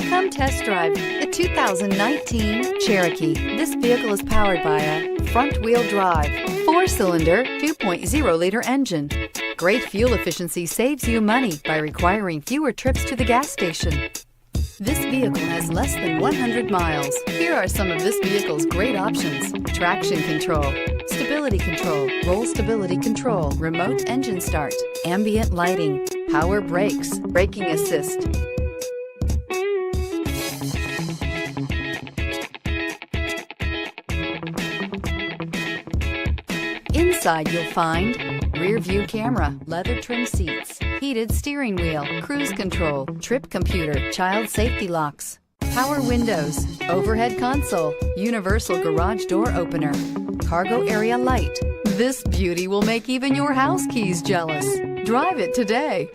Come test drive the 2019 Cherokee. This vehicle is powered by a front-wheel drive, 4-cylinder, 2.0-liter engine. Great fuel efficiency saves you money by requiring fewer trips to the gas station. This vehicle has less than 100 miles. Here are some of this vehicle's great options: traction control, stability control, roll stability control, remote engine start, ambient lighting, power brakes, braking assist. Inside you'll find rear view camera, leather trim seats, heated steering wheel, cruise control, trip computer, child safety locks, power windows, overhead console, universal garage door opener, cargo area light. This beauty will make even your house keys jealous. Drive it today.